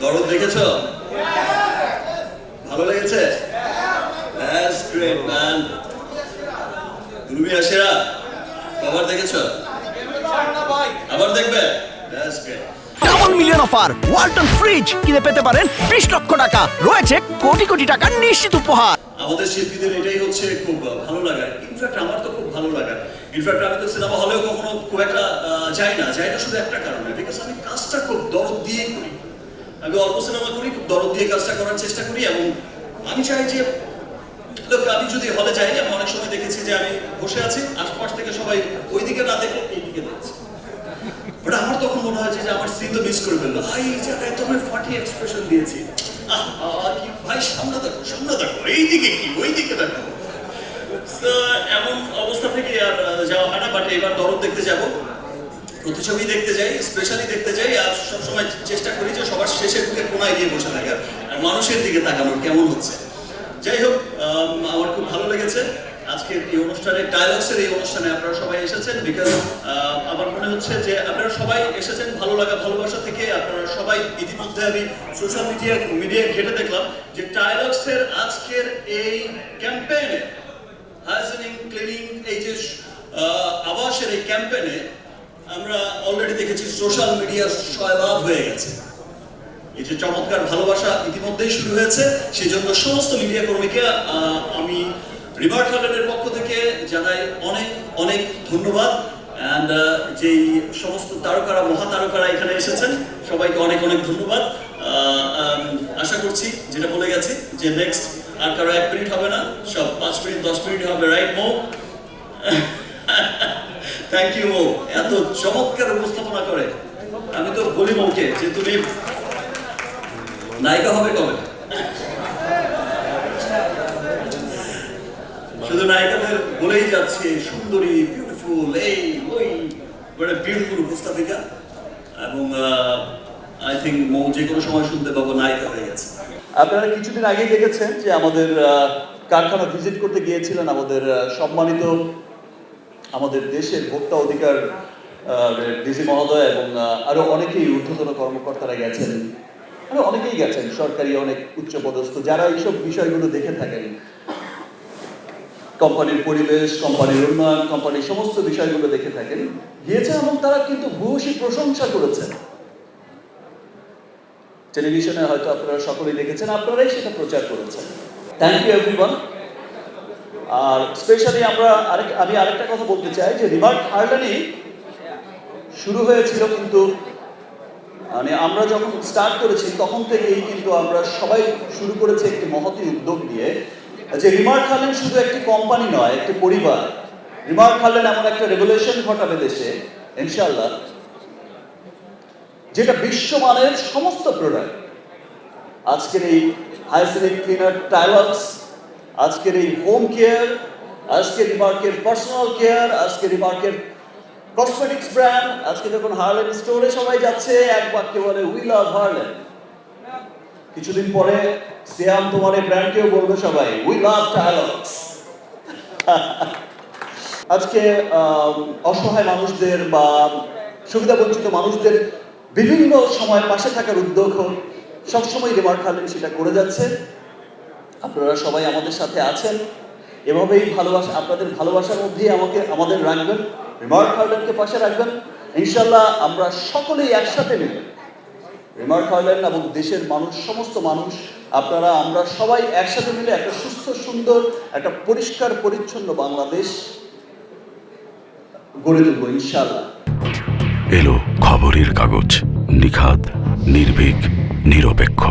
দরদ দেখেছো? ভালো লেগেছে? That's great man. তুমি আশিরা কভার দেখেছো? আবার দেখবে? That's great. Double million offer Walton fridge কিনে পেতে পারেন 20 লক্ষ টাকা, রয়েছে কোটি কোটি টাকার নিশ্চিত উপহার। আমাদের শিল্পীদের এটাই হচ্ছে খুব ভালো লাগা। ইনফ্যাক্ট আমার তো খুব ভালো লাগা। ইনফ্যাক্ট আমি তো সিনেমা হলেও কখনো খুব একটা যাই না শুধু একটা কারণে, বিকজ আমি কাজটা খুব দরদ দিয়ে করি। আমি অল্প সিনেমা করি, খুব দরদ দিয়ে কাজটা করার চেষ্টা করি, এবং আমি চাই যে লোক, আমি যদি হলে যাই, আমি অনেক সময় দেখেছি যে আমি বসে আছি, আশপাশ থেকে সবাই ওইদিকে না দেখে এইদিকে দেখছে, বাট আমার তখন মনে হয় যে আমার সিন তো মিস করে ফেললো। এই জায়গায় তোমার ফাটি এক্সপ্রেশন দিয়েছি, ভাই সামনে দেখো এইদিকে কি ওইদিকে দেখো। এমন অবস্থা থেকে আর যাওয়া হয় না, বাট এবার দরদ দেখতে যাব, প্রতিছবি দেখতে যাই, স্পেশালি দেখতে যাই, আর সবসময় চেষ্টা করি যে সবার শেষের দিকে কোনায় গিয়ে বসে থাকার আর মানুষের দিকে তাকানোর কেমন হচ্ছে। যাই হোক, আমার খুব ভালো লেগেছে আজকের এই অনুষ্ঠানে, ডায়ালগসের এই অনুষ্ঠানে আপনারা সবাই এসেছেন, বিকজ আমার মনে হচ্ছে যে আপনারা সবাই এসেছেন ভালো লাগা ভালোবাসা থেকে। আপনারা সবাই ইতিমধ্যে আমি সোশ্যাল মিডিয়ায় ঘেটে দেখলাম যে ডায়ালগসের আজকের এই ক্যাম্পেইনে, হাইজিনিং ক্লিনিং, এই যে আবাসের এই ক্যাম্পেইনে আমরা অলরেডি দেখেছি সোশ্যাল মিডিয়া সয়লাভ হয়ে গেছে। এই যে চমৎকার ভালোবাসা ইতিমধ্যেই শুরু হয়েছে, সেই জন্য সমস্ত মিডিয়া কর্মীকে আমি রিমার্ক হার্ল্যান্ডের পক্ষ থেকে জানাই অনেক অনেক ধন্যবাদ। অ্যান্ড যেই সমস্ত তারকারা, মহাতারকারা এখানে এসেছেন, সবাইকে অনেক অনেক ধন্যবাদ। আশা করছি, যেটা বলে গেছি, যে নেক্সট আর কারো 1 মিনিট হবে না, সব 5 মিনিট 10 মিনিট হবে, রাইট মো? থ্যাংক ইউ মো, এত চমৎকার উপস্থাপনা করে। আমি তো বলি মৌকে যে তুমি নায়িকা হবে কবে? শুধু নায়িকাদের বলেই যাচ্ছে সুন্দরী, বিউটিফুল, এই ওই, বিউটিফুল উপস্থাপিকা, এবং আই থিঙ্ক মৌ যে কোনো সময় শুনতে পাবো নায়িকা হয়ে গেছে। আপনারা কিছুদিন আগেই দেখেছেন যে আমাদের কারখানা ভিজিট করতে গিয়েছিলেন আমাদের সম্মানিত আমাদের দেশের ভোক্তা অধিকার ডিসি মহোদয়, এবং আরো অনেকেই ঊর্ধ্বতন কর্মকর্তারা গেছেন, আরো অনেকেই গেছেন, সরকারি অনেক উচ্চপদস্থ যারা এইসব বিষয়গুলো দেখে থাকেন, কোম্পানির পরিবেশ, কোম্পানির উন্নয়ন, কোম্পানির সমস্ত বিষয়গুলো দেখে থাকেন, গিয়েছেন, এবং তারা কিন্তু ভূয়সী প্রশংসা করেছেন। টেলিভিশনে হয়তো আপনারা সকলেই দেখেছেন, আপনারাই সেটা প্রচার করেছেন। Thank you everyone. আর স্পেশালি আমি আরেকটা কথা বলতে চাই যে রিমার্ক হার্ল্যান্ডই শুরু হয়েছিল, কিন্তু মানে আমরা যখন স্টার্ট করেছি তখন থেকেই কিন্তু আমরা সবাই শুরু করেছি একটি মহতী উদ্যোগ নিয়ে, যে রিমার্ক হার্ল্যান্ড শুধু একটি কোম্পানি নয়, একটি পরিবার। রিমার্ক হার্ল্যান্ড এমন একটা রেভলিউশন ঘটাবে দেশে ইনশাআল্লাহ, যেটা বিশ্বমানের সমস্ত প্রোডাক্ট, আজকের এই হাইজিনিক ক্লিনার টাইলস, আজকের এই হোম কেয়ার, আজকের রিমার্কের পার্সোনাল কেয়ার, আজকের রিমার্কের কসমেটিক্স ব্র্যান্ড, আজকে যখন হার্ল্যান্ড স্টোরে সবাই যাচ্ছে এক বাক্যে বলে উই লাভ হার্ল্যান্ড। কিছুদিন পরে সিয়াম তোমার এই ব্র্যান্ডকেও বলবে সবাই উই লাভ টাইলস। আজকে অসহায় মানুষদের বা সুবিধাবঞ্চিত মানুষদের বিভিন্ন সময় পাশে থাকার উদ্যোগ সবসময় রিমার্ক হার্ল্যান্ড সেটা করে যাচ্ছে। আপনারা সবাই আমাদের সাথে আছেন, এভাবেই ভালোবাসা, আপনাদের ভালোবাসার মধ্যেই আমাদের রাখবেন, রিমার্ক হার্ল্যান্ডকে পাশে রাখবেন। ইনশাল্লাহ আমরা সকলেই একসাথে মিলে রিমার্ক হার্ল্যান্ড এবং দেশের মানুষ, সমস্ত মানুষ, আপনারা, আমরা সবাই একসাথে মিলে একটা সুস্থ, সুন্দর, একটা পরিষ্কার পরিচ্ছন্ন বাংলাদেশ গড়ে তুলব ইনশাল্লাহ। এলো খবরের কাগজ, নিখাদ, নির্ভীক, নিরপেক্ষ।